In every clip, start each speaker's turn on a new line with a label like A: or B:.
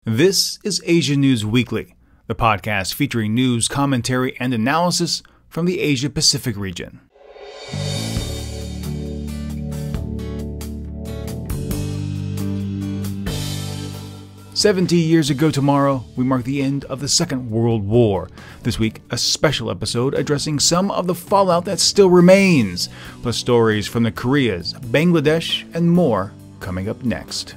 A: This is Asia News Weekly, the podcast featuring news, commentary, and analysis from the Asia-Pacific region. "70 years ago tomorrow, we mark the end of the Second World War. This week, a special episode addressing some of the fallout that still remains, plus stories from the Koreas, Bangladesh, and more coming up next.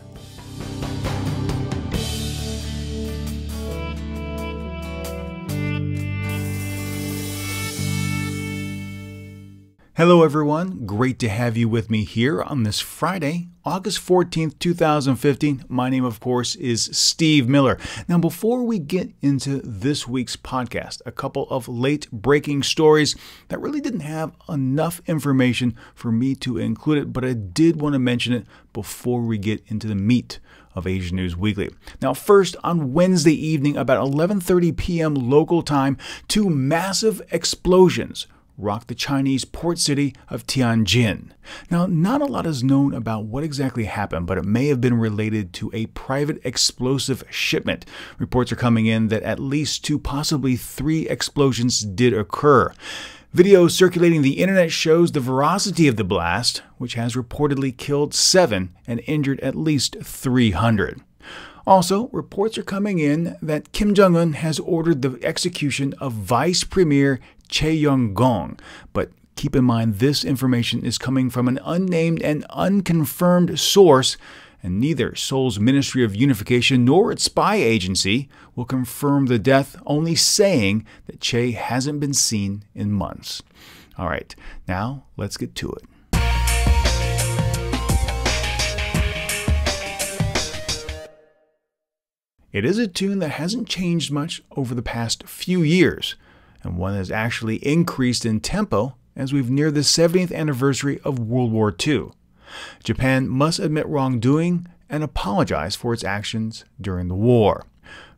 A: Hello everyone, great to have you with me here on this Friday, August 14th, 2015. My name, of course, is Steve Miller. Now, before we get into this week's podcast, a couple of late breaking stories that really didn't have enough information for me to include it, but I did want to mention it before we get into the meat of Asia News Weekly. Now, first, on Wednesday evening, about 11:30 p.m. local time, two massive explosions rocked the Chinese port city of Tianjin. Now, not a lot is known about what exactly happened, but it may have been related to a private explosive shipment. Reports are coming in that at least two, possibly three explosions did occur. Video circulating the internet shows the ferocity of the blast, which has reportedly killed 7 and injured at least 300. Also, reports are coming in that Kim Jong-un has ordered the execution of Vice Premier Chae Yong-gong, but keep in mind this information is coming from an unnamed and unconfirmed source, and neither Seoul's Ministry of Unification nor its spy agency will confirm the death, only saying that Chae hasn't been seen in months. All right, now let's get to it. It is a tune that hasn't changed much over the past few years, and one that has actually increased in tempo as we've neared the 70th anniversary of World War II. Japan must admit wrongdoing and apologize for its actions during the war.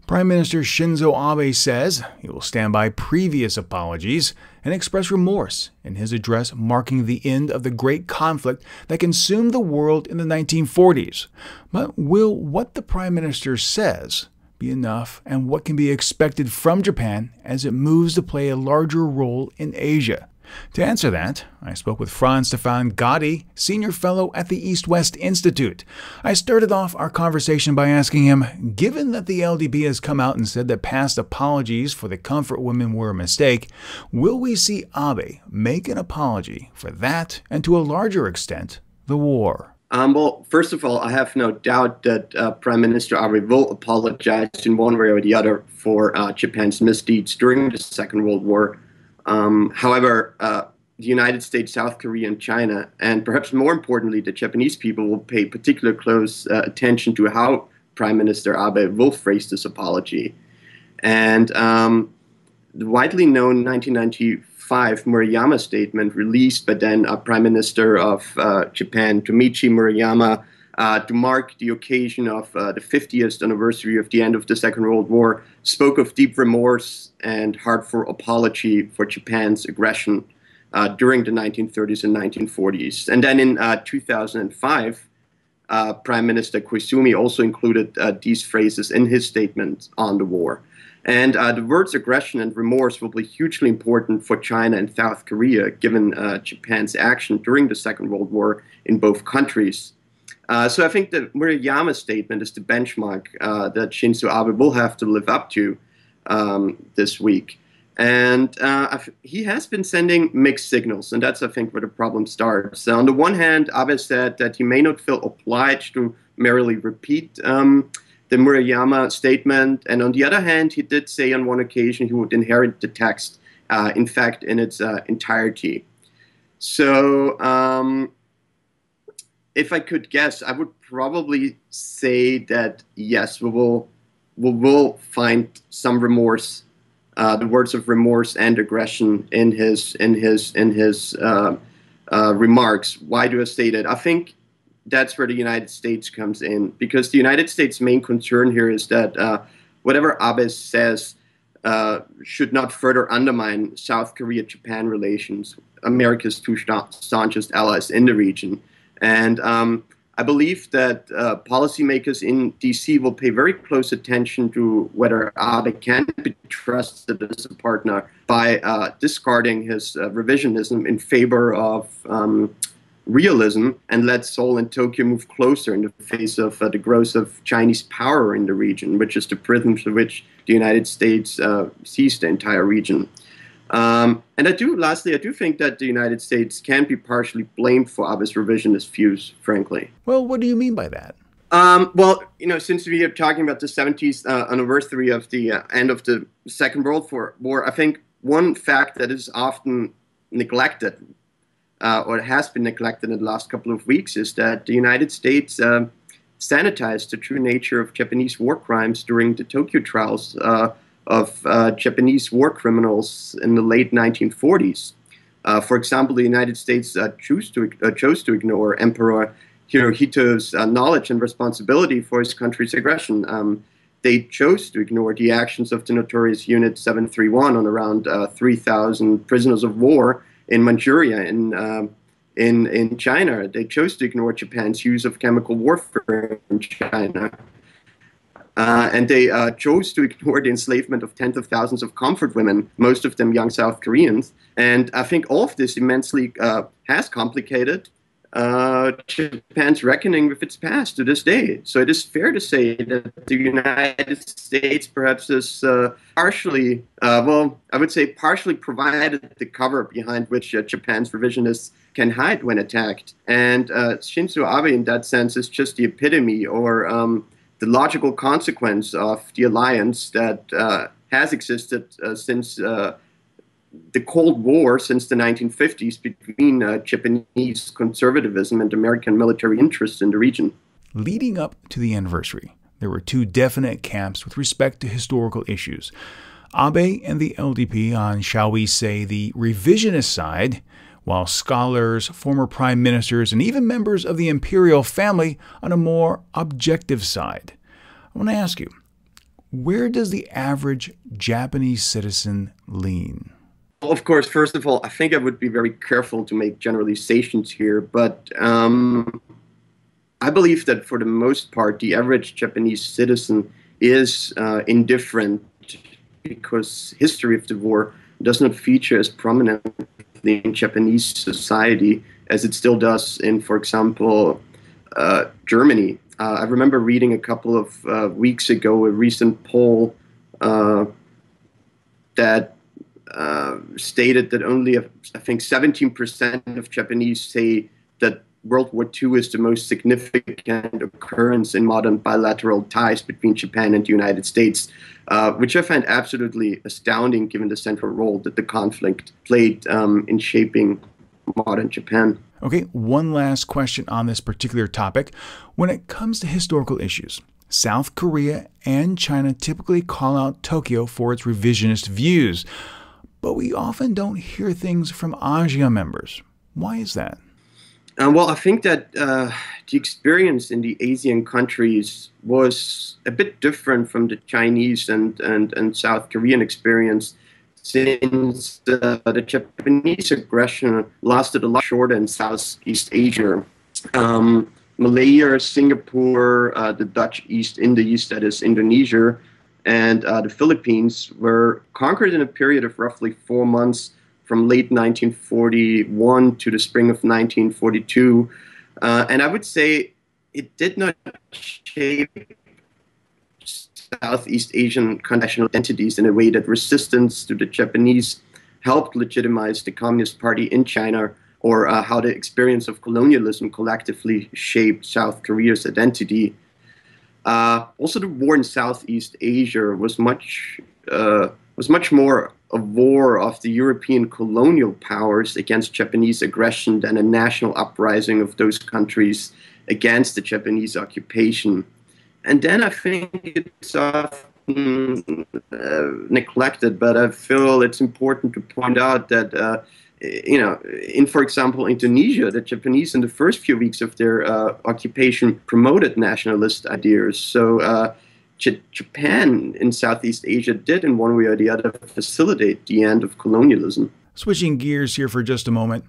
A: Prime Minister Shinzo Abe says he will stand by previous apologies and express remorse in his address marking the end of the great conflict that consumed the world in the 1940s. But will what the Prime Minister says be enough, and what can be expected from Japan as it moves to play a larger role in Asia? To answer that, I spoke with Franz-Stefan Gady, Senior Fellow at the EastWest Institute. I started off our conversation by asking him, given that the LDP has come out and said that past apologies for the comfort women were a mistake, will we see Abe make an apology for that and, to a larger extent, the war?
B: Well, first of all, I have no doubt that Prime Minister Abe will apologize in one way or the other for Japan's misdeeds during the Second World War. However, the United States, South Korea, and China, and perhaps more importantly, the Japanese people, will pay particular close attention to how Prime Minister Abe will phrase this apology. And the widely known 1995 Murayama statement released by then Prime Minister of Japan, Tomichi Murayama, to mark the occasion of the 50th anniversary of the end of the Second World War, spoke of deep remorse and heartfelt apology for Japan's aggression during the 1930s and 1940s. And then in 2005, Prime Minister Koizumi also included these phrases in his statement on the war. And the words aggression and remorse will be hugely important for China and South Korea, given Japan's action during the Second World War in both countries. So I think the Murayama statement is the benchmark that Shinzo Abe will have to live up to this week. And he has been sending mixed signals, and that's, I think, where the problem starts. On the one hand, Abe said that he may not feel obliged to merely repeat the Murayama statement, and on the other hand, he did say on one occasion he would inherit the text, in fact, in its entirety. So if I could guess, I would probably say that yes, we will find some remorse, the words of remorse and aggression in his remarks. Why do I say that? I think that's where the United States comes in, because the United States' main concern here is that whatever Abe says should not further undermine South Korea-Japan relations, America's two staunchest allies in the region. And I believe that policymakers in D.C. will pay very close attention to whether Abe can be trusted as a partner by discarding his revisionism in favor of realism and let Seoul and Tokyo move closer in the face of the growth of Chinese power in the region, which is the prism through which the United States sees the entire region. And lastly, I do think that the United States can be partially blamed for Abe's revisionist views, frankly.
A: Well, what do you mean by that?
B: Well, since we are talking about the 70th anniversary of the end of the Second World War, I think one fact that is often neglected, or has been neglected in the last couple of weeks, is that the United States sanitized the true nature of Japanese war crimes during the Tokyo trials of Japanese war criminals in the late 1940s. For example, the United States chose to ignore Emperor Hirohito's knowledge and responsibility for his country's aggression. They chose to ignore the actions of the notorious Unit 731 on around 3,000 prisoners of war in Manchuria in China. They chose to ignore Japan's use of chemical warfare in China. And they chose to ignore the enslavement of tens of thousands of comfort women, most of them young South Koreans. And I think all of this immensely has complicated Japan's reckoning with its past to this day. So it is fair to say that the United States perhaps is partially, partially provided the cover behind which Japan's revisionists can hide when attacked. And Shinzo Abe, in that sense, is just the epitome or the logical consequence of the alliance that has existed since the Cold War, since the 1950s, between Japanese conservatism and American military interests in the region.
A: Leading up to the anniversary, there were two definite camps with respect to historical issues. Abe and the LDP on, shall we say, the revisionist side, while scholars, former prime ministers, and even members of the imperial family on a more objective side. I want to ask you, where does the average Japanese citizen lean?
B: Well, of course, first of all, I think I would be very careful to make generalizations here, but I believe that for the most part, the average Japanese citizen is indifferent because history of the war does not feature as prominently in Japanese society as it still does in, for example, Germany. I remember reading a couple of weeks ago a recent poll that stated that only, I think, 17% of Japanese say that World War II is the most significant occurrence in modern bilateral ties between Japan and the United States, which I find absolutely astounding given the central role that the conflict played in shaping modern Japan.
A: Okay, one last question on this particular topic. When it comes to historical issues, South Korea and China typically call out Tokyo for its revisionist views, but we often don't hear things from ASEAN members. Why is that?
B: Well, I think that the experience in the Asian countries was a bit different from the Chinese and South Korean experience, since the Japanese aggression lasted a lot shorter in Southeast Asia. Malaya, Singapore, the Dutch East Indies, that is Indonesia, and the Philippines were conquered in a period of roughly 4 months from late 1941 to the spring of 1942. And I would say it did not shape Southeast Asian national identities in a way that resistance to the Japanese helped legitimize the Communist Party in China, or how the experience of colonialism collectively shaped South Korea's identity. Also, the war in Southeast Asia was much more a war of the European colonial powers against Japanese aggression than a national uprising of those countries against the Japanese occupation. And then I think it's often neglected, but I feel it's important to point out that, in, for example, Indonesia, the Japanese in the first few weeks of their occupation promoted nationalist ideas. So Japan in Southeast Asia did, in one way or the other, facilitate the end of colonialism.
A: Switching gears here for just a moment,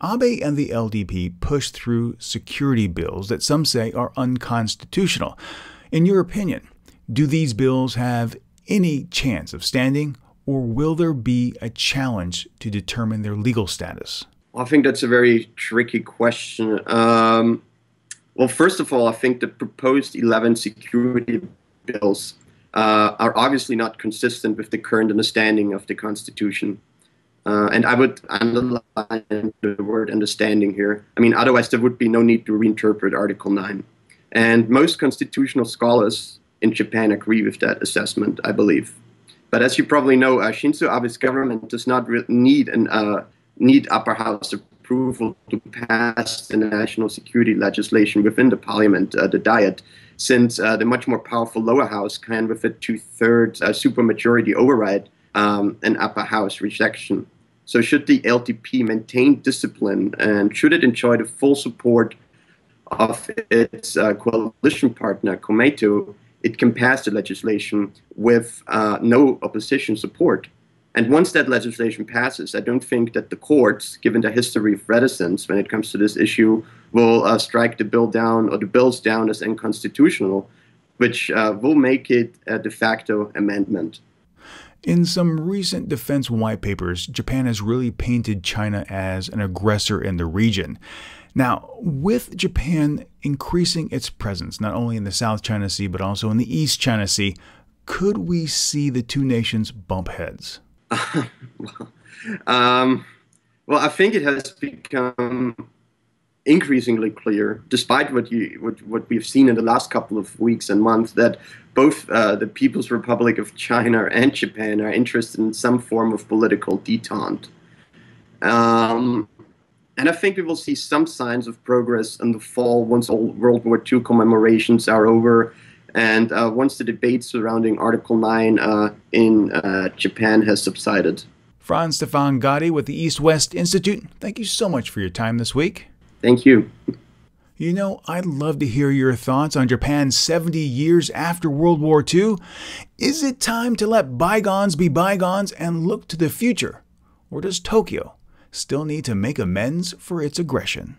A: Abe and the LDP pushed through security bills that some say are unconstitutional. In your opinion, do these bills have any chance of standing, or will there be a challenge to determine their legal status?
B: I think that's a very tricky question. Well, first of all, I think the proposed 11 security bills are obviously not consistent with the current understanding of the Constitution. And I would underline the word understanding here. I mean, otherwise there would be no need to reinterpret Article 9. And most constitutional scholars in Japan agree with that assessment, I believe. But as you probably know, Shinzo Abe's government does not need upper house approval to pass the national security legislation within the parliament, the Diet, since the much more powerful lower house can, with a 2/3 supermajority, override an upper house rejection. So should the LDP maintain discipline, and should it enjoy the full support of its coalition partner, Komeito, it can pass the legislation with no opposition support. And once that legislation passes, I don't think that the courts, given the history of reticence when it comes to this issue, will strike the bill down or the bills down as unconstitutional, which will make it a de facto amendment.
A: In some recent defense white papers, Japan has really painted China as an aggressor in the region. Now, with Japan increasing its presence not only in the South China Sea but also in the East China Sea, could we see the two nations bump heads?
B: Well, I think it has become increasingly clear, despite what we've seen in the last couple of weeks and months, that both the People's Republic of China and Japan are interested in some form of political detente. And I think we will see some signs of progress in the fall once all World War II commemorations are over, and once the debate surrounding Article 9 in Japan has subsided.
A: Franz-Stefan Gady with the EastWest Institute, thank you so much for your time this week.
B: Thank you.
A: You know, I'd love to hear your thoughts on Japan 70 years after World War II. Is it time to let bygones be bygones and look to the future? Or does Tokyo still need to make amends for its aggression?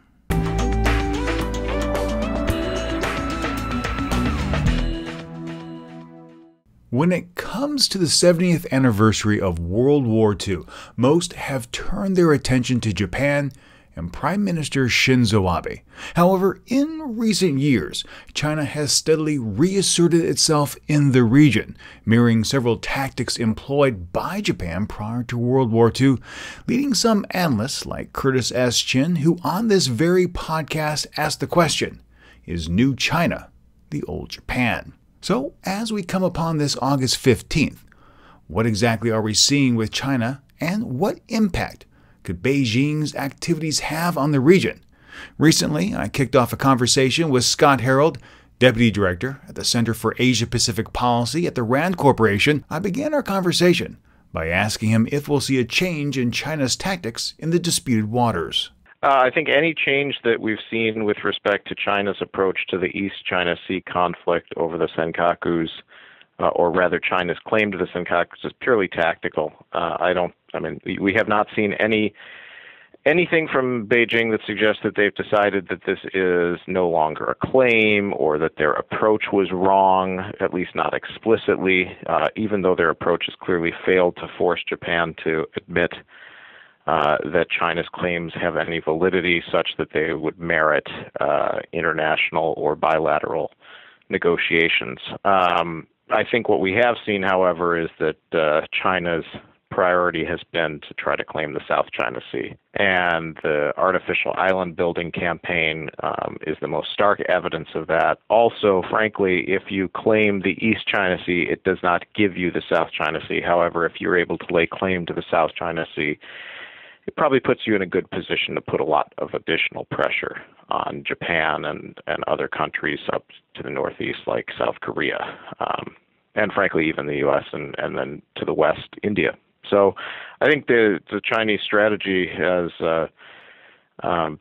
A: When it comes to the 70th anniversary of World War II, most have turned their attention to Japan and Prime Minister Shinzo Abe. However, in recent years, China has steadily reasserted itself in the region, mirroring several tactics employed by Japan prior to World War II, leading some analysts like Curtis S. Chin, who on this very podcast asked the question, is New China the old Japan? So, as we come upon this August 15th, what exactly are we seeing with China, and what impact could Beijing's activities have on the region? Recently, I kicked off a conversation with Scott Harold, Deputy Director at the Center for Asia-Pacific Policy at the RAND Corporation. I began our conversation by asking him if we'll see a change in China's tactics in the disputed waters.
C: I think any change that we've seen with respect to China's approach to the East China Sea conflict over the Senkakus, or rather China's claim to the Senkakus, is purely tactical. We have not seen anything from Beijing that suggests that they've decided that this is no longer a claim or that their approach was wrong, at least not explicitly, even though their approach has clearly failed to force Japan to admit that China's claims have any validity such that they would merit international or bilateral negotiations. I think what we have seen, however, is that China's priority has been to try to claim the South China Sea. And the artificial island building campaign is the most stark evidence of that. Also, frankly, if you claim the East China Sea, it does not give you the South China Sea. However, if you're able to lay claim to the South China Sea, it probably puts you in a good position to put a lot of additional pressure on Japan and other countries up to the northeast like South Korea, and frankly even the U.S. and then to the west, India. So I think the Chinese strategy has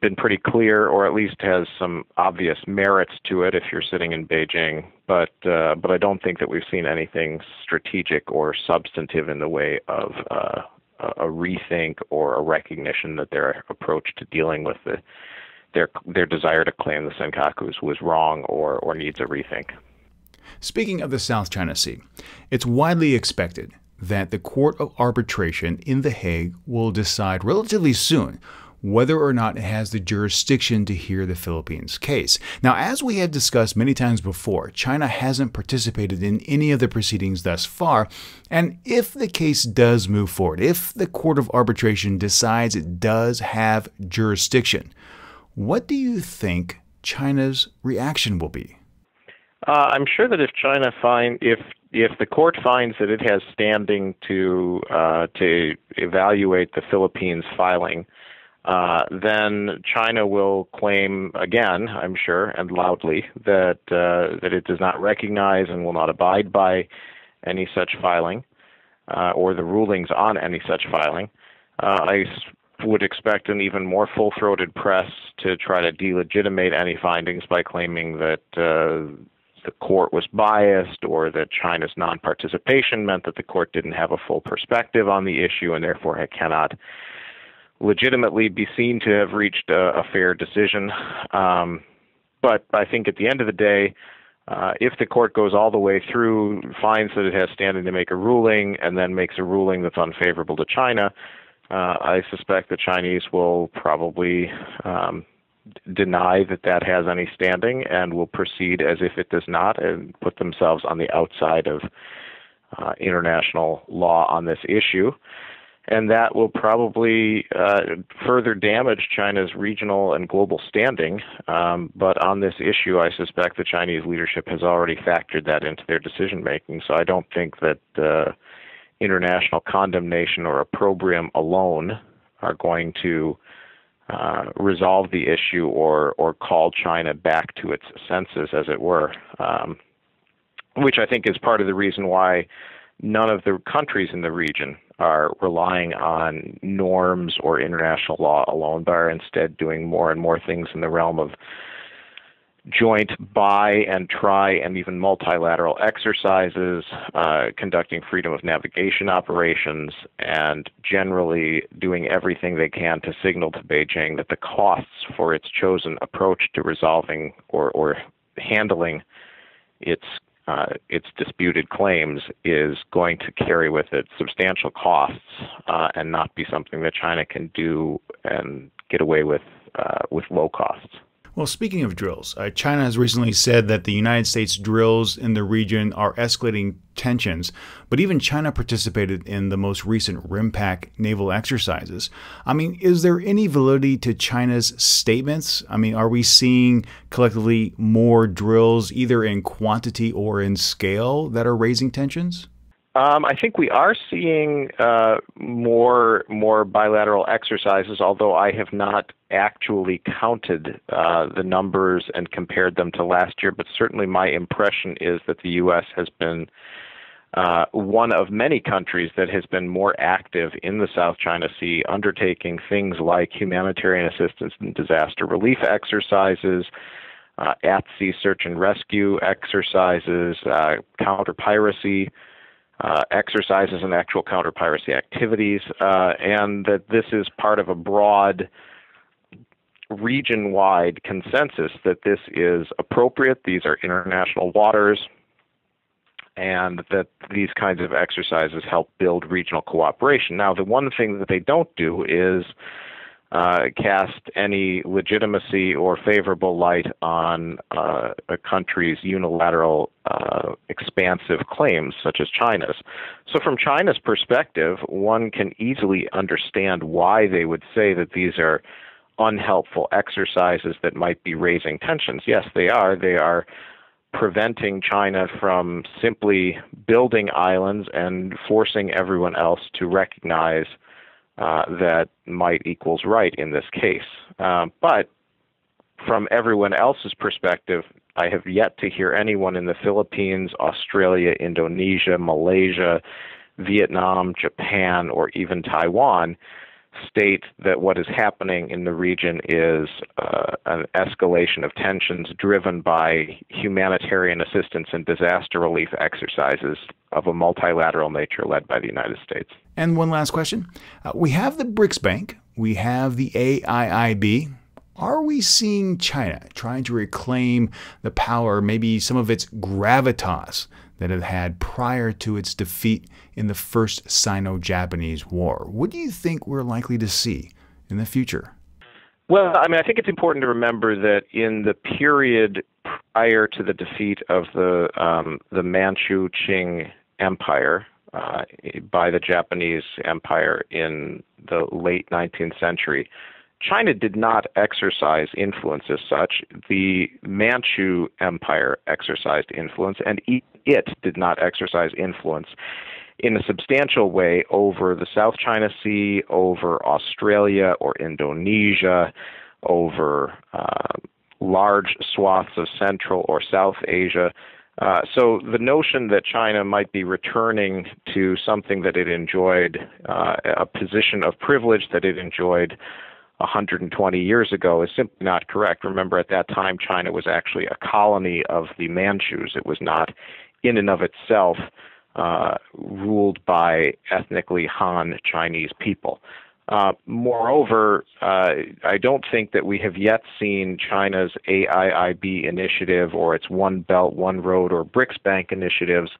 C: been pretty clear, or at least has some obvious merits to it if you're sitting in Beijing. But I don't think that we've seen anything strategic or substantive in the way of a rethink or a recognition that their approach to dealing with their desire to claim the Senkakus was wrong or needs a rethink.
A: Speaking of the South China Sea, it's widely expected that the Court of Arbitration in The Hague will decide relatively soon whether or not it has the jurisdiction to hear the Philippines case. Now, as we have discussed many times before, China hasn't participated in any of the proceedings thus far, and if the case does move forward, if the Court of Arbitration decides it does have jurisdiction, what do you think China's reaction will be?
C: I'm sure that if the court finds that it has standing to evaluate the Philippines filing, then China will claim again, I'm sure, and loudly, that it does not recognize and will not abide by any such filing or the rulings on any such filing. I would expect an even more full-throated press to try to delegitimate any findings by claiming that the court was biased or that China's non-participation meant that the court didn't have a full perspective on the issue and therefore it cannot legitimately be seen to have reached a fair decision. But I think at the end of the day, if the court goes all the way through, finds that it has standing to make a ruling, and then makes a ruling that's unfavorable to China, I suspect the Chinese will probably deny that has any standing and will proceed as if it does not and put themselves on the outside of international law on this issue. And that will probably further damage China's regional and global standing. But on this issue, I suspect the Chinese leadership has already factored that into their decision-making. So I don't think that international condemnation or opprobrium alone are going to resolve the issue or call China back to its senses, as it were, which I think is part of the reason why none of the countries in the region are relying on norms or international law alone, but are instead doing more and more things in the realm of joint buy and try and even multilateral exercises, conducting freedom of navigation operations, and generally doing everything they can to signal to Beijing that the costs for its chosen approach to resolving or handling its disputed claims is going to carry with it substantial costs and not be something that China can do and get away with low costs.
A: Well, speaking of drills, China has recently said that the United States drills in the region are escalating tensions, but even China participated in the most recent RIMPAC naval exercises. I mean, is there any validity to China's statements? I mean, are we seeing collectively more drills, either in quantity or in scale, that are raising tensions?
C: I think we are seeing more bilateral exercises, although I have not actually counted the numbers and compared them to last year. But certainly my impression is that the U.S. has been one of many countries that has been more active in the South China Sea, undertaking things like humanitarian assistance and disaster relief exercises, at-sea search and rescue exercises, counter-piracy exercises and actual counter-piracy activities, and that this is part of a broad region-wide consensus that this is appropriate, these are international waters, and that these kinds of exercises help build regional cooperation. Now, the one thing that they don't do is cast any legitimacy or favorable light on a country's unilateral expansive claims, such as China's. So from China's perspective, one can easily understand why they would say that these are unhelpful exercises that might be raising tensions. Yes, they are. They are preventing China from simply building islands and forcing everyone else to recognize that might equals right in this case. But from everyone else's perspective, I have yet to hear anyone in the Philippines, Australia, Indonesia, Malaysia, Vietnam, Japan, or even Taiwan state that what is happening in the region is an escalation of tensions driven by humanitarian assistance and disaster relief exercises of a multilateral nature led by the United States.
A: And one last question. We have the BRICS Bank. We have the AIIB. Are we seeing China trying to reclaim the power, maybe some of its gravitas that it had prior to its defeat in the First Sino-Japanese War? What do you think we're likely to see in the future?
C: Well, I think it's important to remember that in the period prior to the defeat of the Manchu Qing Empire by the Japanese Empire in the late 19th century, China did not exercise influence as such. The Manchu Empire exercised influence, and it did not exercise influence in a substantial way over the South China Sea, over Australia or Indonesia, over large swaths of Central or South Asia. So the notion that China might be returning to something that it enjoyed, a position of privilege that it enjoyed 120 years ago, is simply not correct. Remember, at that time, China was actually a colony of the Manchus. It was not, in and of itself, ruled by ethnically Han Chinese people. Moreover, I don't think that we have yet seen China's AIIB initiative or its One Belt, One Road or BRICS Bank initiatives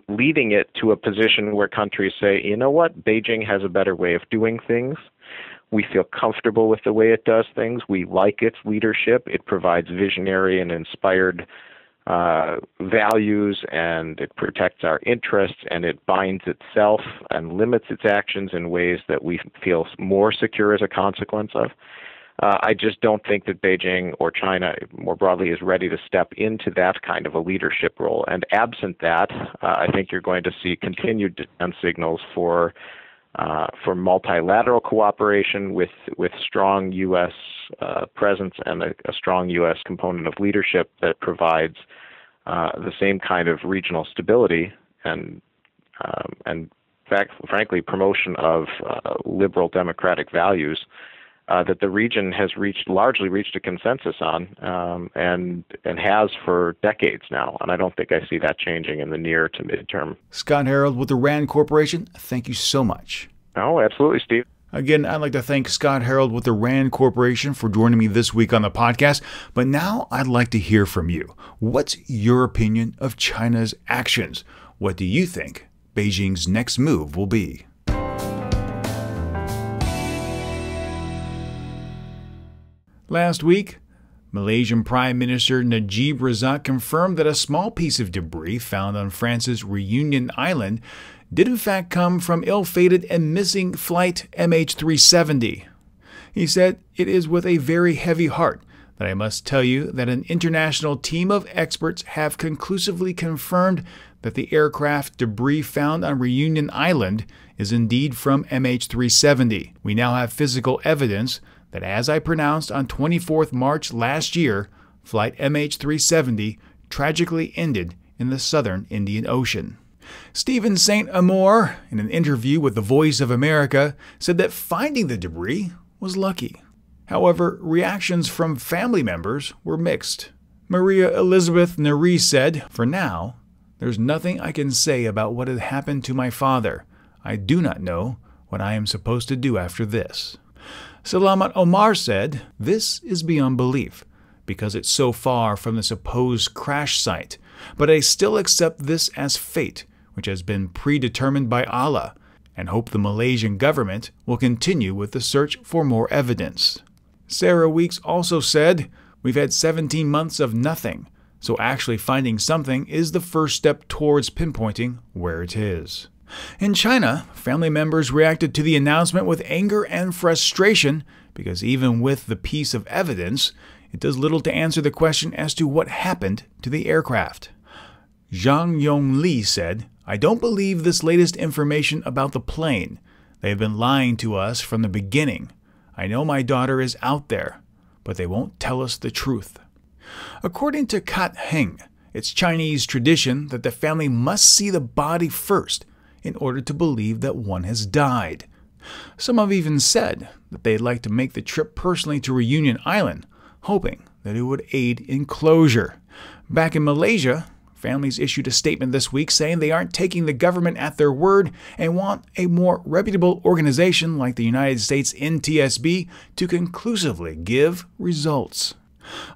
C: leading it to a position where countries say, you know what, Beijing has a better way of doing things. We feel comfortable with the way it does things. We like its leadership. It provides visionary and inspired values, and it protects our interests, and it binds itself and limits its actions in ways that we feel more secure as a consequence of. I just don't think that Beijing or China more broadly is ready to step into that kind of a leadership role. And absent that, I think you're going to see continued demand signals for multilateral cooperation with strong U.S. presence and a strong U.S. component of leadership that provides the same kind of regional stability and frankly, promotion of liberal democratic values that the region has largely reached a consensus on and has for decades now. And I don't think I see that changing in the near to midterm.
A: Scott Harold with the RAND Corporation, thank you so much.
C: Oh, absolutely, Steve.
A: Again, I'd like to thank Scott Harold with the RAND Corporation for joining me this week on the podcast. But now I'd like to hear from you. What's your opinion of China's actions? What do you think Beijing's next move will be? Last week, Malaysian Prime Minister Najib Razak confirmed that a small piece of debris found on France's Reunion Island did in fact come from ill-fated and missing flight MH370. He said, "It is with a very heavy heart that I must tell you that an international team of experts have conclusively confirmed that the aircraft debris found on Reunion Island is indeed from MH370. We now have physical evidence that, as I pronounced on 24th March last year, flight MH370 tragically ended in the southern Indian Ocean." Stephen St. Amour, in an interview with The Voice of America, said that finding the debris was lucky. However, reactions from family members were mixed. Maria Elizabeth Neri said, "For now, there's nothing I can say about what had happened to my father. I do not know what I am supposed to do after this." Salamat Omar said, "This is beyond belief, because it's so far from the supposed crash site, but I still accept this as fate, which has been predetermined by Allah, and hope the Malaysian government will continue with the search for more evidence." Sarah Weeks also said, "We've had 17 months of nothing, so actually finding something is the first step towards pinpointing where it is." In China, family members reacted to the announcement with anger and frustration because even with the piece of evidence, it does little to answer the question as to what happened to the aircraft. Zhang Yongli said, "I don't believe this latest information about the plane. They have been lying to us from the beginning. I know my daughter is out there, but they won't tell us the truth." According to Kat Heng, it's Chinese tradition that the family must see the body first in order to believe that one has died. Some have even said that they'd like to make the trip personally to Reunion Island, hoping that it would aid in closure. Back in Malaysia, families issued a statement this week saying they aren't taking the government at their word and want a more reputable organization like the United States NTSB to conclusively give results.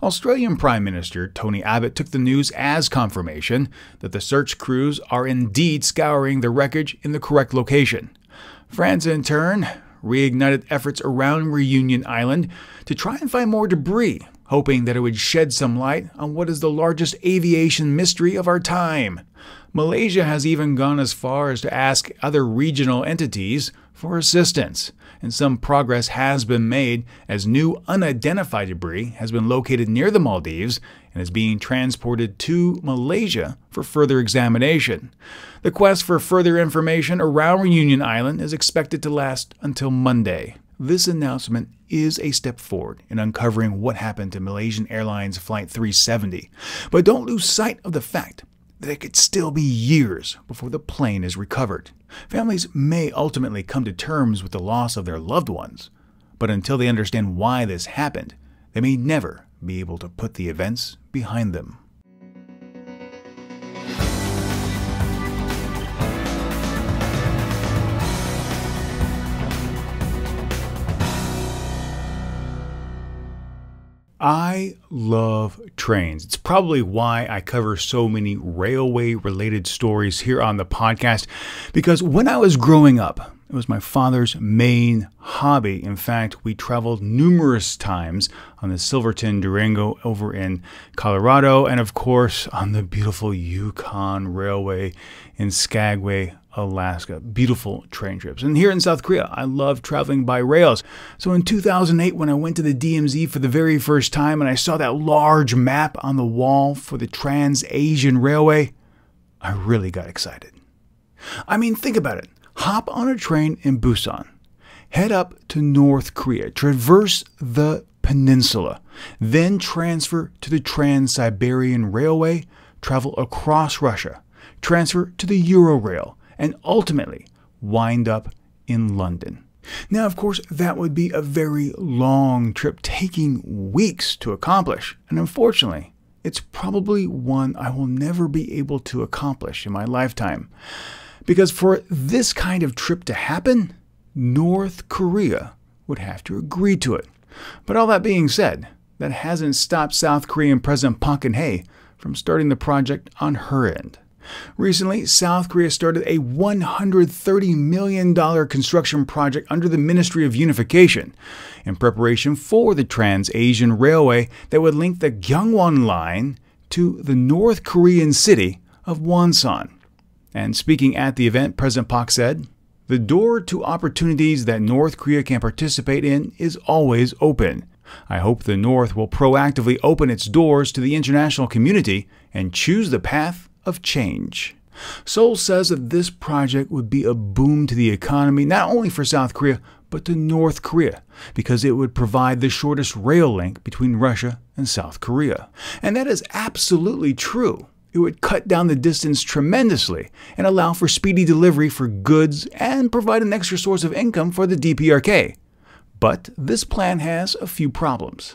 A: Australian Prime Minister Tony Abbott took the news as confirmation that the search crews are indeed scouring the wreckage in the correct location. France, in turn, reignited efforts around Reunion Island to try and find more debris, hoping that it would shed some light on what is the largest aviation mystery of our time. Malaysia has even gone as far as to ask other regional entities for assistance, and some progress has been made as new unidentified debris has been located near the Maldives and is being transported to Malaysia for further examination. The quest for further information around Reunion Island is expected to last until Monday. This announcement is a step forward in uncovering what happened to Malaysian Airlines Flight 370, but don't lose sight of the fact that it could still be years before the plane is recovered. Families may ultimately come to terms with the loss of their loved ones, but until they understand why this happened, they may never be able to put the events behind them. I love trains. It's probably why I cover so many railway-related stories here on the podcast, because when I was growing up, it was my father's main hobby. In fact, we traveled numerous times on the Silverton Durango over in Colorado, and of course on the beautiful Yukon Railway in Skagway, Alaska. Beautiful train trips. And here in South Korea, I love traveling by rails. So in 2008, when I went to the DMZ for the very first time and I saw that large map on the wall for the Trans-Asian Railway, I really got excited. I mean, think about it. Hop on a train in Busan, head up to North Korea, traverse the peninsula, then transfer to the Trans-Siberian Railway, travel across Russia, transfer to the Eurail, and ultimately wind up in London. Now, of course, that would be a very long trip, taking weeks to accomplish, and unfortunately, it's probably one I will never be able to accomplish in my lifetime. Because for this kind of trip to happen, North Korea would have to agree to it. But all that being said, that hasn't stopped South Korean President Park Geun-hye from starting the project on her end. Recently, South Korea started a $130 million construction project under the Ministry of Unification in preparation for the Trans-Asian Railway that would link the Gyeongwon Line to the North Korean city of Wonsan. And speaking at the event, President Park said, "The door to opportunities that North Korea can participate in is always open. I hope the North will proactively open its doors to the international community and choose the path of change." Seoul says that this project would be a boom to the economy, not only for South Korea, but to North Korea, because it would provide the shortest rail link between Russia and South Korea. And that is absolutely true. It would cut down the distance tremendously and allow for speedy delivery for goods and provide an extra source of income for the DPRK. But this plan has a few problems.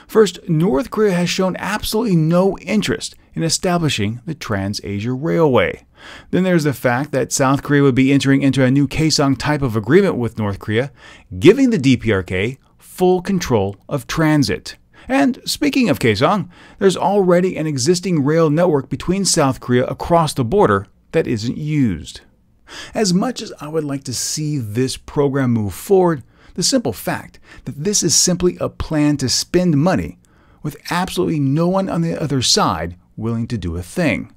A: First, North Korea has shown absolutely no interest in establishing the Trans-Asia Railway. Then there's the fact that South Korea would be entering into a new Kaesong type of agreement with North Korea, giving the DPRK full control of transit. And speaking of Kaesong, there's already an existing rail network between South Korea across the border that isn't used. As much as I would like to see this program move forward, the simple fact that this is simply a plan to spend money with absolutely no one on the other side willing to do a thing.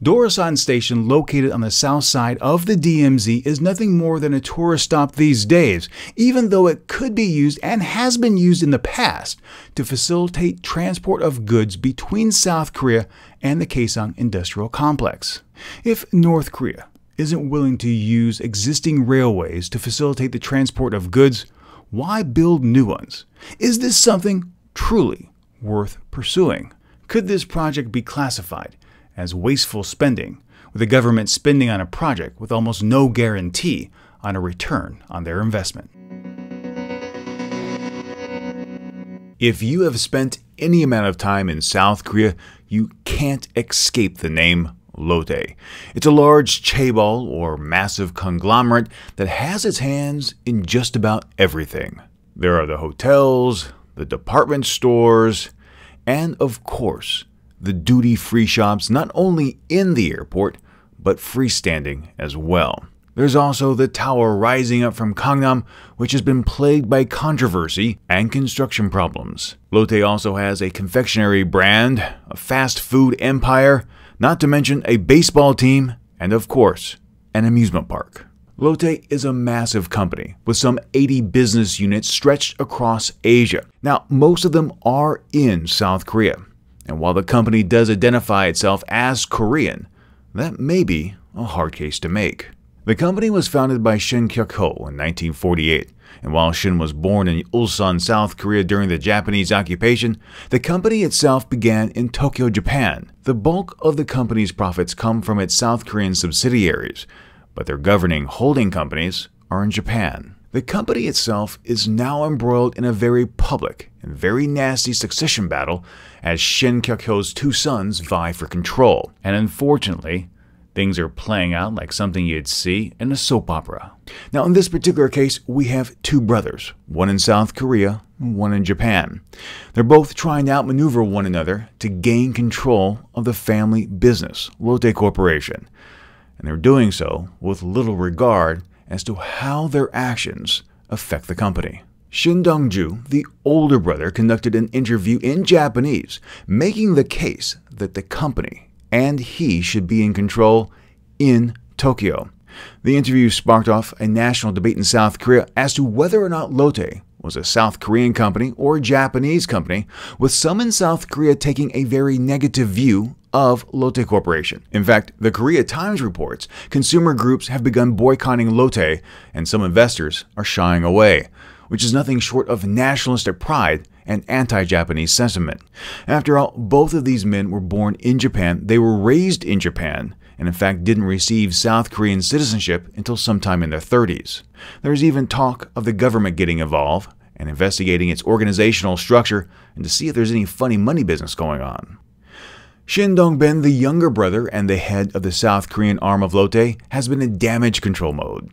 A: Dorasan Station, located on the south side of the DMZ, is nothing more than a tourist stop these days, even though it could be used and has been used in the past to facilitate transport of goods between South Korea and the Kaesong Industrial Complex. If North Korea isn't willing to use existing railways to facilitate the transport of goods, why build new ones? Is this something truly worth pursuing? Could this project be classified as wasteful spending, with the government spending on a project with almost no guarantee on a return on their investment. If you have spent any amount of time in South Korea, you can't escape the name Lotte. It's a large chaebol or massive conglomerate that has its hands in just about everything. There are the hotels, the department stores, and of course, the duty-free shops not only in the airport, but freestanding as well. There's also the tower rising up from Gangnam, which has been plagued by controversy and construction problems. Lotte also has a confectionery brand, a fast food empire, not to mention a baseball team, and of course, an amusement park. Lotte is a massive company with some 80 business units stretched across Asia. Now, most of them are in South Korea. And while the company does identify itself as Korean, that may be a hard case to make. The company was founded by Shin Kyuk-ho in 1948, and while Shin was born in Ulsan, South Korea during the Japanese occupation, the company itself began in Tokyo, Japan. The bulk of the company's profits come from its South Korean subsidiaries, but their governing holding companies are in Japan. The company itself is now embroiled in a very public and very nasty succession battle as Shin Kyuk-ho's two sons vie for control, and unfortunately, things are playing out like something you'd see in a soap opera. Now, in this particular case, we have two brothers, one in South Korea and one in Japan. They're both trying to outmaneuver one another to gain control of the family business, Lotte Corporation. And they're doing so with little regard as to how their actions affect the company. Shin Dong-ju, the older brother, conducted an interview in Japanese, making the case that the company and he should be in control in Tokyo. The interview sparked off a national debate in South Korea as to whether or not Lotte was a South Korean company or a Japanese company, with some in South Korea taking a very negative view of Lotte Corporation. In fact, the Korea Times reports consumer groups have begun boycotting Lotte and some investors are shying away, which is nothing short of nationalistic pride and anti-Japanese sentiment. After all, both of these men were born in Japan, they were raised in Japan, and in fact didn't receive South Korean citizenship until sometime in their 30s. There's even talk of the government getting involved and investigating its organizational structure and to see if there's any funny money business going on. Shin Dong-bin, the younger brother and the head of the South Korean arm of Lotte, has been in damage control mode.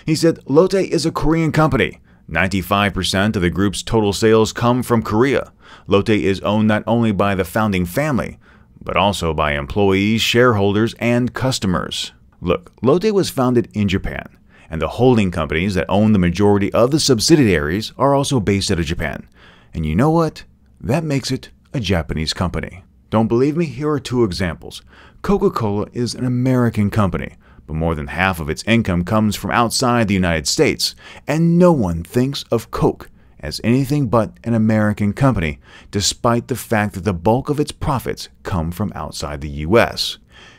A: He said, "Lotte is a Korean company. 95% of the group's total sales come from Korea. Lotte is owned not only by the founding family, but also by employees, shareholders, and customers." Look, Lotte was founded in Japan, and the holding companies that own the majority of the subsidiaries are also based out of Japan. And you know what? That makes it a Japanese company. Don't believe me? Here are two examples. Coca-Cola is an American company, but more than half of its income comes from outside the United States, and no one thinks of Coke as anything but an American company, despite the fact that the bulk of its profits come from outside the U.S.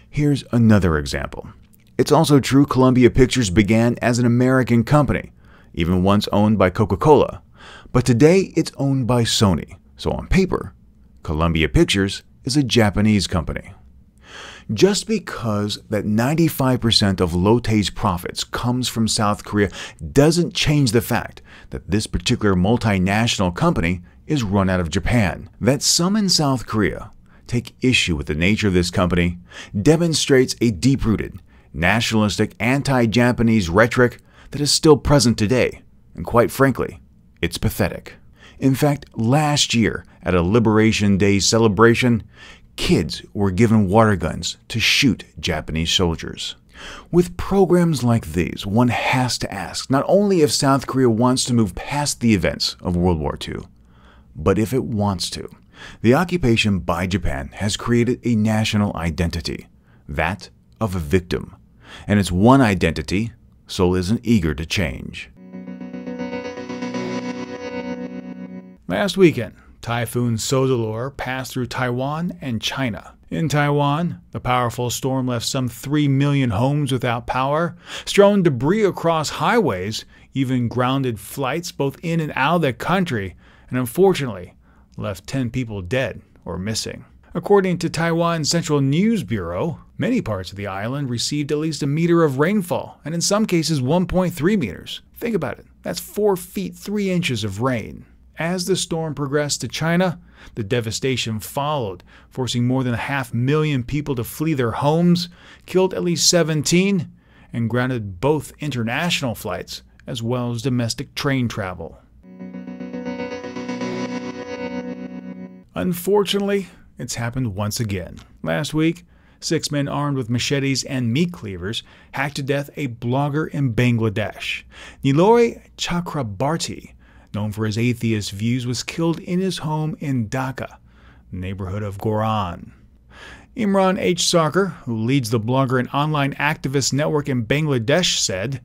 A: Here's another example. It's also true Columbia Pictures began as an American company, even once owned by Coca-Cola, but today it's owned by Sony, so on paper, Columbia Pictures is a Japanese company. Just because that 95% of Lotte's profits comes from South Korea doesn't change the fact that this particular multinational company is run out of Japan. That some in South Korea take issue with the nature of this company demonstrates a deep-rooted, nationalistic, anti-Japanese rhetoric that is still present today, and quite frankly, it's pathetic. In fact, last year at a Liberation Day celebration, kids were given water guns to shoot Japanese soldiers. With programs like these, one has to ask not only if South Korea wants to move past the events of World War II, but if it wants to. The occupation by Japan has created a national identity, that of a victim, and it's one identity Seoul isn't eager to change.
D: Last weekend, Typhoon Soudelor passed through Taiwan and China. In Taiwan, the powerful storm left some 3 million homes without power, strewn debris across highways, even grounded flights both in and out of the country, and unfortunately left 10 people dead or missing. According to Taiwan's Central News Bureau, many parts of the island received at least a meter of rainfall, and in some cases 1.3 meters. Think about it. That's 4 feet 3 inches of rain. As the storm progressed to China, the devastation followed, forcing more than 500,000 people to flee their homes, killed at least 17, and grounded both international flights as well as domestic train travel. Unfortunately, it's happened once again. Last week, 6 men armed with machetes and meat cleavers hacked to death a blogger in Bangladesh. Niloy Chakrabarti, known for his atheist views, was killed in his home in Dhaka, the neighborhood of Goran. Imran H. Sarkar, who leads the blogger and online activist network in Bangladesh, said,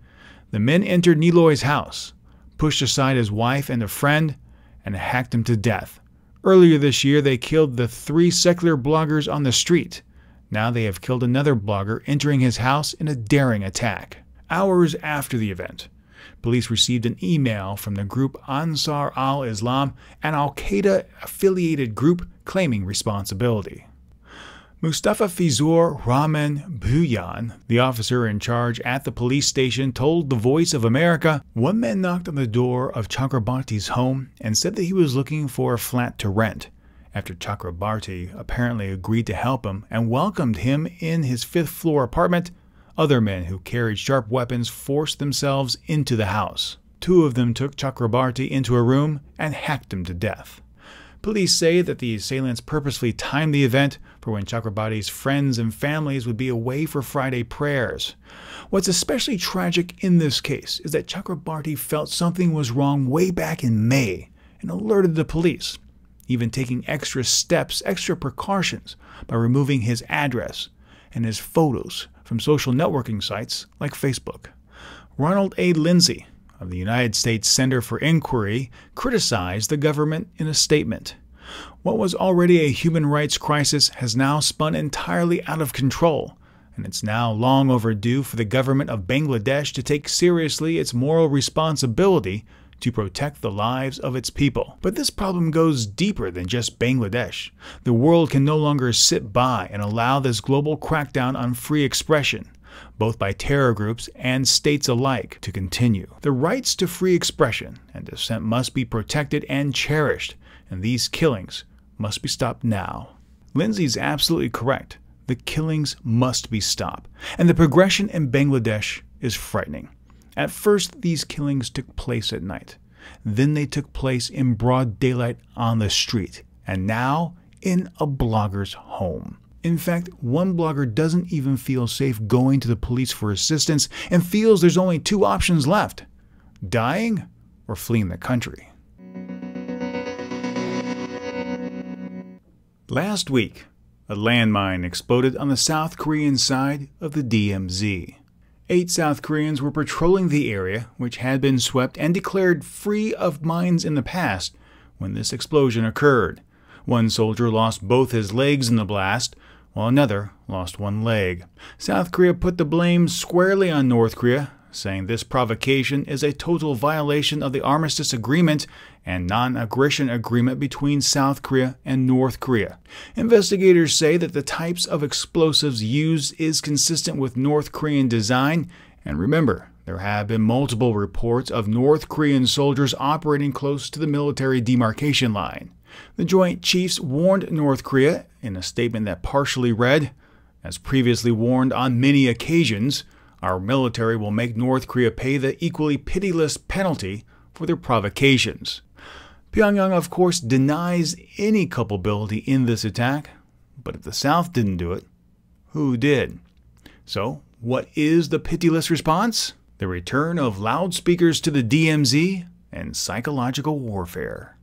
D: "The men entered Niloy's house, pushed aside his wife and a friend, and hacked him to death. Earlier this year, they killed the 3 secular bloggers on the street. Now they have killed another blogger entering his house in a daring attack." Hours after the event, police received an email from the group Ansar al-Islam, an al-Qaeda-affiliated group claiming responsibility. Mustafa Fizur Rahman Bhuyan, the officer in charge at the police station, told The Voice of America, "One man knocked on the door of Chakrabarti's home and said that he was looking for a flat to rent. After Chakrabarti apparently agreed to help him and welcomed him in his 5th-floor apartment, other men who carried sharp weapons forced themselves into the house. 2 of them took Chakrabarti into a room and hacked him to death." Police say that the assailants purposely timed the event for when Chakrabarti's friends and families would be away for Friday prayers. What's especially tragic in this case is that Chakrabarti felt something was wrong way back in May and alerted the police, even taking extra steps, extra precautions by removing his address and his photos from social networking sites like Facebook. Ronald A. Lindsay of the United States Center for Inquiry criticized the government in a statement. "What was already a human rights crisis has now spun entirely out of control, and it's now long overdue for the government of Bangladesh to take seriously its moral responsibility to protect the lives of its people." But this problem goes deeper than just Bangladesh. The world can no longer sit by and allow this global crackdown on free expression, both by terror groups and states alike, to continue. The rights to free expression and dissent must be protected and cherished, and these killings must be stopped now. Lindsay's absolutely correct. The killings must be stopped, and the progression in Bangladesh is frightening. At first, these killings took place at night. Then they took place in broad daylight on the street, and now in a blogger's home. In fact, one blogger doesn't even feel safe going to the police for assistance and feels there's only 2 options left: dying or fleeing the country. Last week, a landmine exploded on the South Korean side of the DMZ. 8 South Koreans were patrolling the area, which had been swept and declared free of mines in the past, when this explosion occurred. One soldier lost both his legs in the blast, while another lost 1 leg. South Korea put the blame squarely on North Korea, saying this provocation is a total violation of the Armistice Agreement and non-aggression agreement between South Korea and North Korea. Investigators say that the types of explosives used is consistent with North Korean design, and remember, there have been multiple reports of North Korean soldiers operating close to the military demarcation line. The Joint Chiefs warned North Korea in a statement that partially read, "As previously warned on many occasions, our military will make North Korea pay the equally pitiless penalty for their provocations." Pyongyang, of course, denies any culpability in this attack, but if the South didn't do it, who did? So, what is the pitiless response? The return of loudspeakers to the DMZ and psychological warfare.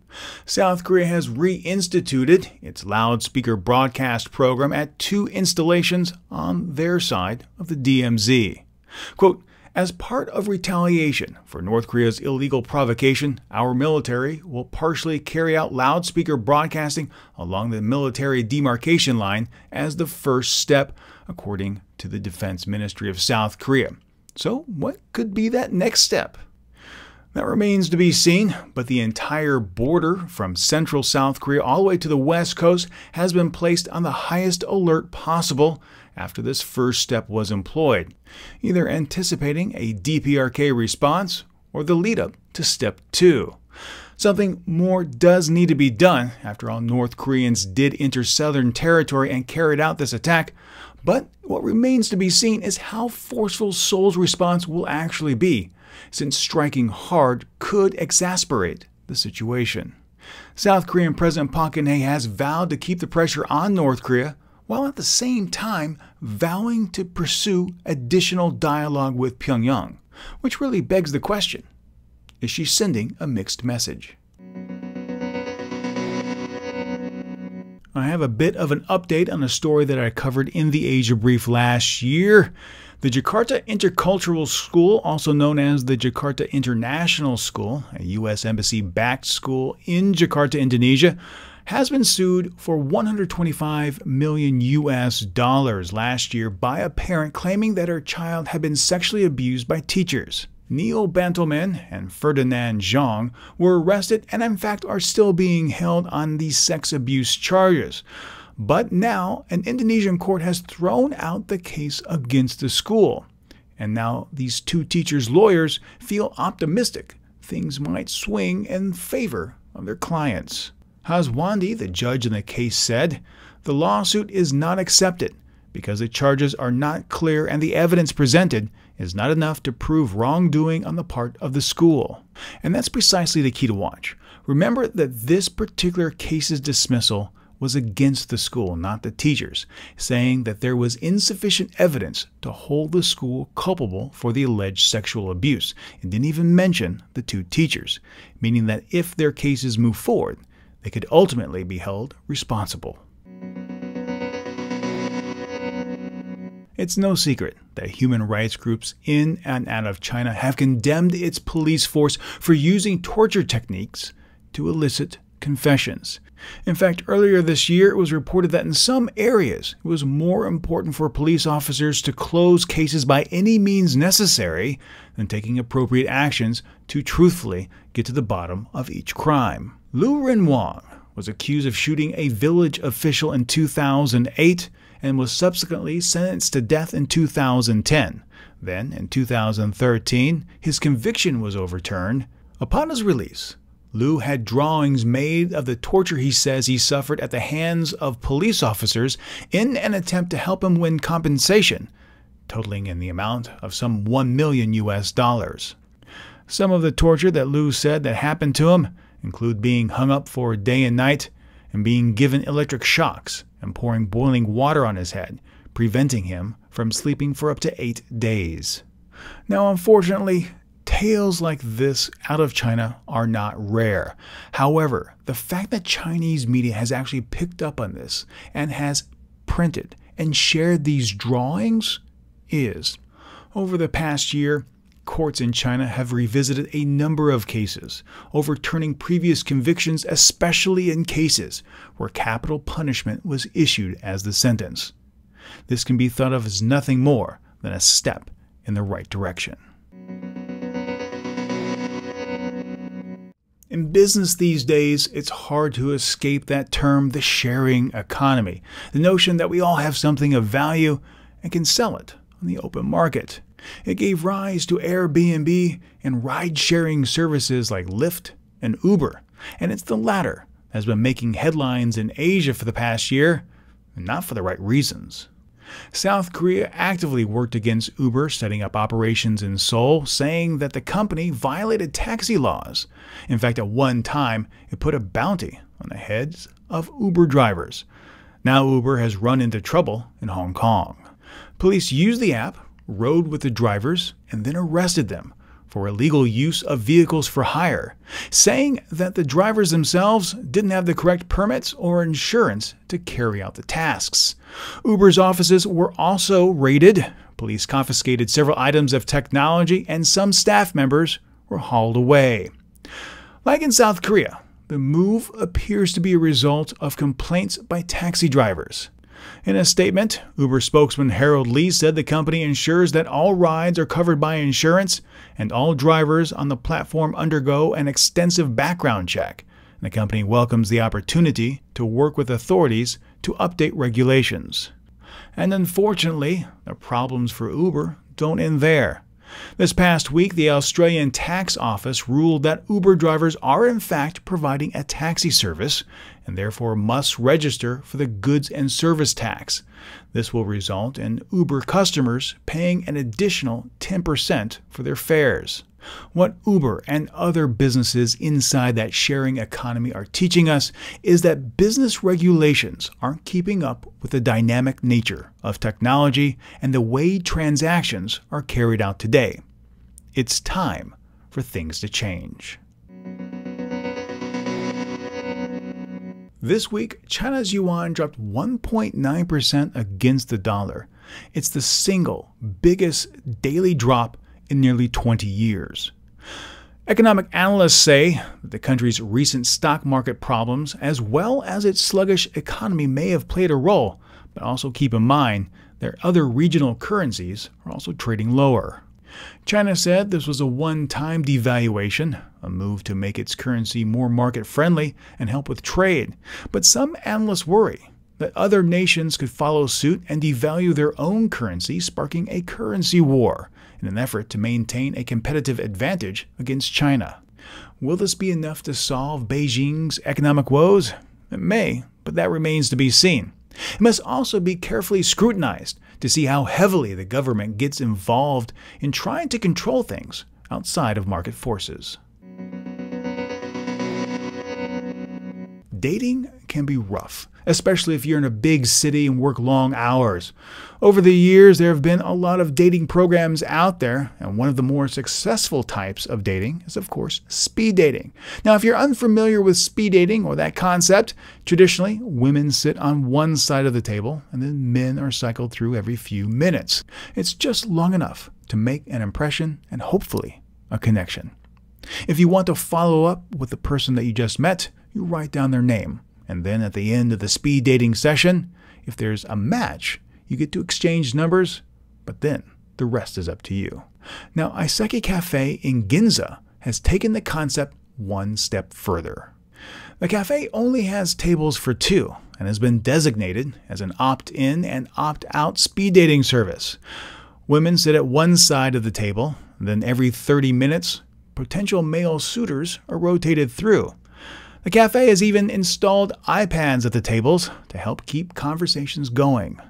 D: South Korea has reinstituted its loudspeaker broadcast program at 2 installations on their side of the DMZ. Quote, "As part of retaliation for North Korea's illegal provocation, our military will partially carry out loudspeaker broadcasting along the military demarcation line as the first step," according to the Defense Ministry of South Korea. So what could be that next step? That remains to be seen, but the entire border from central South Korea all the way to the west coast has been placed on the highest alert possible after this first step was employed, either anticipating a DPRK response or the lead-up to Step 2. Something more does need to be done. After all, North Koreans did enter southern territory and carried out this attack, but what remains to be seen is how forceful Seoul's response will actually be, since striking hard could exacerbate the situation. South Korean President Park Geun-hye has vowed to keep the pressure on North Korea, while at the same time vowing to pursue additional dialogue with Pyongyang, which really begs the question, is she sending a mixed message? I have a bit of an update on a story that I covered in the Asia Brief last year. The Jakarta Intercultural School, also known as the Jakarta International School, a U.S. Embassy-backed school in Jakarta, Indonesia, has been sued for $125 million last year by a parent claiming that her child had been sexually abused by teachers. Neil Bantelman and Ferdinand Zhang were arrested and in fact are still being held on these sex abuse charges. But now an Indonesian court has thrown out the case against the school. And now these two teachers' lawyers feel optimistic things might swing in favor of their clients. Haswandi, the judge in the case, said, "The lawsuit is not accepted because the charges are not clear and the evidence presented is not enough to prove wrongdoing on the part of the school." And that's precisely the key to watch. Remember that this particular case's dismissal was against the school, not the teachers, saying that there was insufficient evidence to hold the school culpable for the alleged sexual abuse. It didn't even mention the two teachers, meaning that if their cases move forward, they could ultimately be held responsible. It's no secret that human rights groups in and out of China have condemned its police force for using torture techniques to elicit confessions. In fact, earlier this year, it was reported that in some areas, it was more important for police officers to close cases by any means necessary than taking appropriate actions to truthfully get to the bottom of each crime. Lu Renwang was accused of shooting a village official in 2008 and was subsequently sentenced to death in 2010. Then, in 2013, his conviction was overturned. Upon his release, Lu had drawings made of the torture he says he suffered at the hands of police officers in an attempt to help him win compensation, totaling in the amount of some $1 million. Some of the torture that Lu said that happened to him include being hung up for day and night and being given electric shocks and pouring boiling water on his head, preventing him from sleeping for up to 8 days. Now, unfortunately, tales like this out of China are not rare. However, the fact that Chinese media has actually picked up on this and has printed and shared these drawings is, over the past year, courts in China have revisited a number of cases, overturning previous convictions, especially in cases where capital punishment was issued as the sentence. This can be thought of as nothing more than a step in the right direction. In business these days, it's hard to escape that term, the sharing economy, the notion that we all have something of value and can sell it on the open market. It gave rise to Airbnb and ride-sharing services like Lyft and Uber, and it's the latter that has been making headlines in Asia for the past year, and not for the right reasons. South Korea actively worked against Uber setting up operations in Seoul, saying that the company violated taxi laws. In fact, at one time, it put a bounty on the heads of Uber drivers. Now Uber has run into trouble in Hong Kong. Police used the app, rode with the drivers, and then arrested them for illegal use of vehicles for hire, saying that the drivers themselves didn't have the correct permits or insurance to carry out the tasks. Uber's offices were also raided. Police confiscated several items of technology, and some staff members were hauled away. Like in South Korea, the move appears to be a result of complaints by taxi drivers. In a statement, Uber spokesman Harold Lee said the company ensures that all rides are covered by insurance and all drivers on the platform undergo an extensive background check. The company welcomes the opportunity to work with authorities to update regulations. And unfortunately, the problems for Uber don't end there. This past week, the Australian Tax Office ruled that Uber drivers are in fact providing a taxi service and therefore must register for the goods and service tax. This will result in Uber customers paying an additional 10% for their fares. What Uber and other businesses inside that sharing economy are teaching us is that business regulations aren't keeping up with the dynamic nature of technology and the way transactions are carried out today. It's time for things to change. This week, China's yuan dropped 1.9% against the dollar. It's the single biggest daily drop in nearly 20 years. Economic analysts say that the country's recent stock market problems, as well as its sluggish economy, may have played a role, but also keep in mind their other regional currencies are also trading lower. China said this was a one-time devaluation, a move to make its currency more market-friendly and help with trade. But some analysts worry that other nations could follow suit and devalue their own currency, sparking a currency war in an effort to maintain a competitive advantage against China. Will this be enough to solve Beijing's economic woes? It may, but that remains to be seen. It must also be carefully scrutinized to see how heavily the government gets involved in trying to control things outside of market forces. Dating can be rough, especially if you're in a big city and work long hours. Over the years, there have been a lot of dating programs out there, and one of the more successful types of dating is, of course, speed dating. Now, if you're unfamiliar with speed dating or that concept, traditionally, women sit on one side of the table, and then men are cycled through every few minutes. It's just long enough to make an impression and hopefully a connection. If you want to follow up with the person that you just met, you write down their name, and then at the end of the speed dating session, if there's a match, you get to exchange numbers, but then the rest is up to you. Now, Aiseki Cafe in Ginza has taken the concept one step further. The cafe only has tables for two and has been designated as an opt-in and opt-out speed dating service. Women sit at one side of the table, and then every 30 minutes, potential male suitors are rotated through. The cafe has even installed iPads at the tables to help keep conversations going.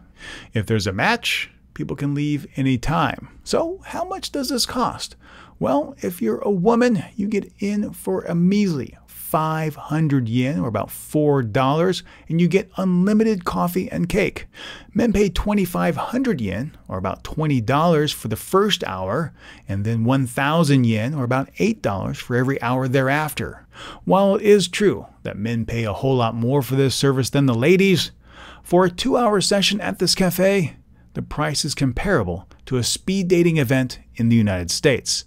D: If there's a match, people can leave any time. So how much does this cost? Well, if you're a woman, you get in for a measly 500 yen, or about $4, and you get unlimited coffee and cake. Men pay 2,500 yen, or about $20 for the first hour, and then 1,000 yen, or about $8 for every hour thereafter. While it is true that men pay a whole lot more for this service than the ladies, for a 2-hour session at this cafe, the price is comparable to a speed dating event in the United States.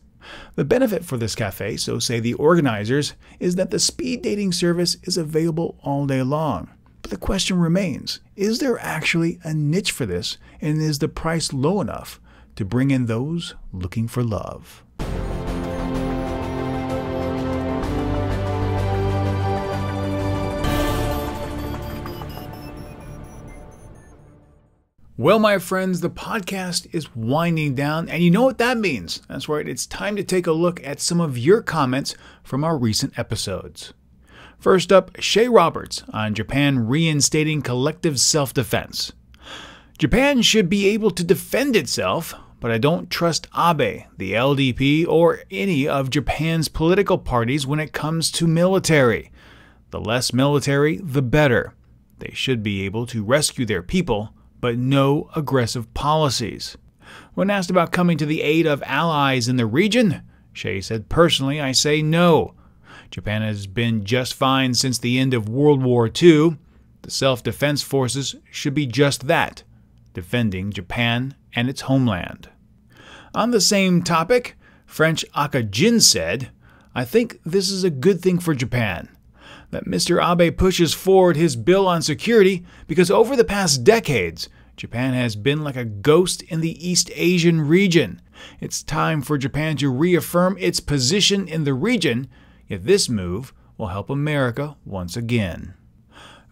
D: The benefit for this cafe, so say the organizers, is that the speed dating service is available all day long. But the question remains, is there actually a niche for this, and is the price low enough to bring in those looking for love? Well, my friends, the podcast is winding down, and you know what that means. That's right, it's time to take a look at some of your comments from our recent episodes. First up, Shay Roberts on Japan reinstating collective self-defense. Japan should be able to defend itself, but I don't trust Abe, the LDP, or any of Japan's political parties when it comes to military. The less military, the better. They should be able to rescue their people, but no aggressive policies. When asked about coming to the aid of allies in the region, Shay said, "Personally, I say no. Japan has been just fine since the end of World War II. The self-defense forces should be just that, defending Japan and its homeland." On the same topic, French Akajin said, "I think this is a good thing for Japan. that Mr. Abe pushes forward his bill on security because over the past decades, Japan has been like a ghost in the East Asian region. It's time for Japan to reaffirm its position in the region, yet this move will help America once again.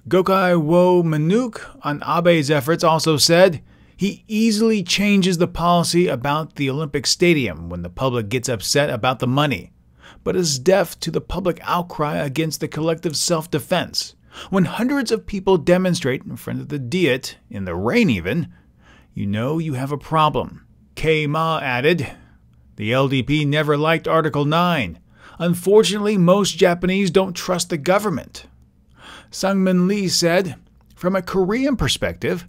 D: Gokai Wo Manuk on Abe's efforts also said, he easily changes the policy about the Olympic Stadium when the public gets upset about the money, but is deaf to the public outcry against the collective self-defense. When hundreds of people demonstrate in front of the Diet, in the rain even, you know you have a problem. K. Ma added, the LDP never liked Article 9. Unfortunately, most Japanese don't trust the government. Sungmin Lee said, from a Korean perspective,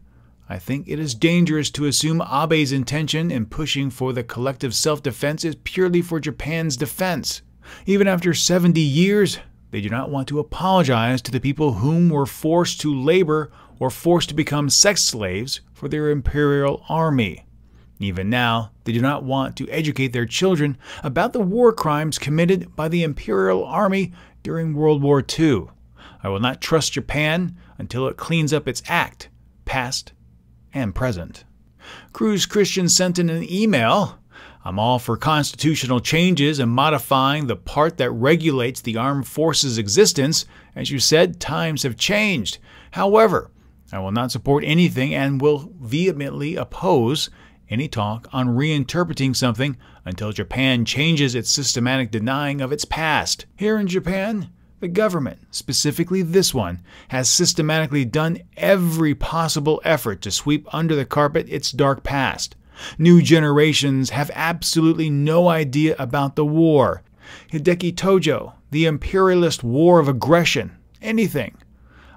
D: I think it is dangerous to assume Abe's intention in pushing for the collective self-defense is purely for Japan's defense. Even after 70 years, they do not want to apologize to the people whom were forced to labor or forced to become sex slaves for their imperial army. Even now, they do not want to educate their children about the war crimes committed by the imperial army during World War II. I will not trust Japan until it cleans up its act, past and present. Cruz Christian sent in an email. I'm all for constitutional changes and modifying the part that regulates the armed forces' existence. As you said, times have changed. However, I will not support anything and will vehemently oppose any talk on reinterpreting something until Japan changes its systematic denying of its past. Here in Japan, the government, specifically this one, has systematically done every possible effort to sweep under the carpet its dark past. New generations have absolutely no idea about the war. Hideki Tojo, the imperialist war of aggression, anything.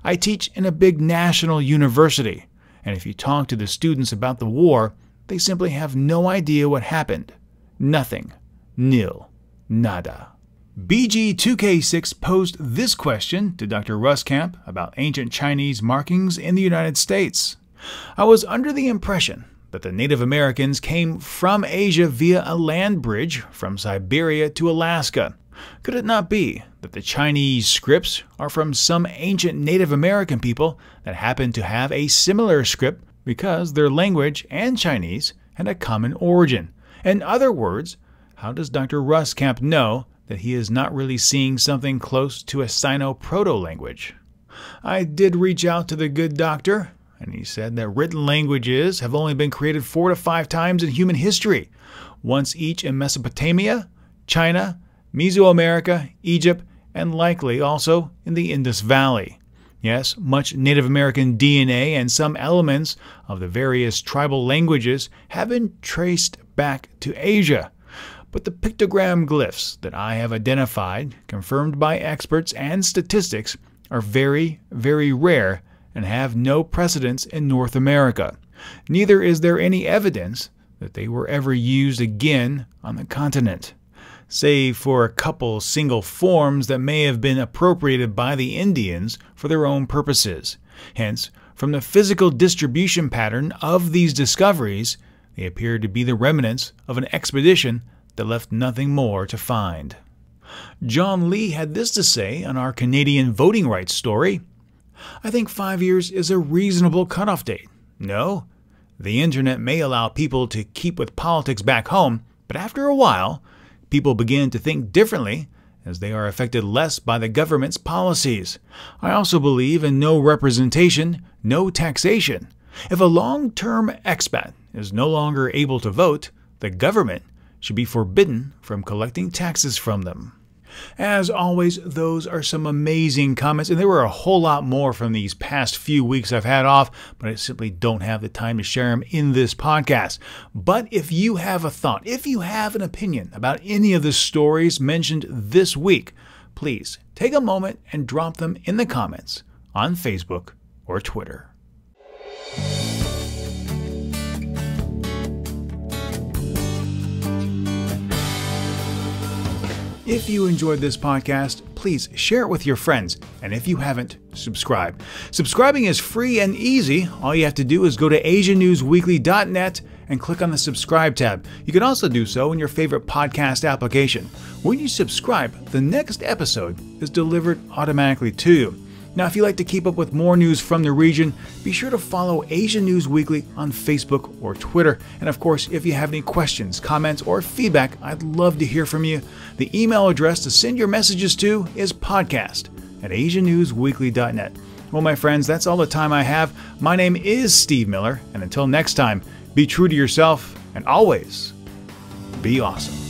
D: I teach in a big national university, and if you talk to the students about the war, they simply have no idea what happened. Nothing. Nil. Nada. BG2K6 posed this question to Dr. Ruskamp about ancient Chinese markings in the United States. I was under the impression that the Native Americans came from Asia via a land bridge from Siberia to Alaska. Could it not be that the Chinese scripts are from some ancient Native American people that happen to have a similar script because their language and Chinese had a common origin? In other words, how does Dr. Ruskamp know that he is not really seeing something close to a Sino-Proto-language? I did reach out to the good doctor, and he said that written languages have only been created 4 to 5 times in human history, once each in Mesopotamia, China, Mesoamerica, Egypt, and likely also in the Indus Valley. Yes, much Native American DNA and some elements of the various tribal languages have been traced back to Asia. But the pictogram glyphs that I have identified, confirmed by experts and statistics, are very, very rare and have no precedence in North America. Neither is there any evidence that they were ever used again on the continent, save for a couple single forms that may have been appropriated by the Indians for their own purposes. Hence, from the physical distribution pattern of these discoveries, they appear to be the remnants of an expedition that left nothing more to find. John Lee had this to say on our Canadian voting rights story. I think 5 years is a reasonable cutoff date. No, the internet may allow people to keep with politics back home, but after a while, people begin to think differently as they are affected less by the government's policies. I also believe in no representation, no taxation. If a long-term expat is no longer able to vote, the government should be forbidden from collecting taxes from them. As always, those are some amazing comments, and there were a whole lot more from these past few weeks I've had off, but I simply don't have the time to share them in this podcast. But if you have a thought, if you have an opinion about any of the stories mentioned this week, please take a moment and drop them in the comments on Facebook or Twitter. If you enjoyed this podcast, please share it with your friends. And if you haven't, subscribe. Subscribing is free and easy. All you have to do is go to AsiaNewsWeekly.net and click on the subscribe tab. You can also do so in your favorite podcast application. When you subscribe, the next episode is delivered automatically to you. Now, if you'd like to keep up with more news from the region, be sure to follow Asia News Weekly on Facebook or Twitter. And of course, if you have any questions, comments, or feedback, I'd love to hear from you. The email address to send your messages to is podcast@asianewsweekly.net. Well, my friends, that's all the time I have. My name is Steve Miller, and until next time, be true to yourself and always be awesome.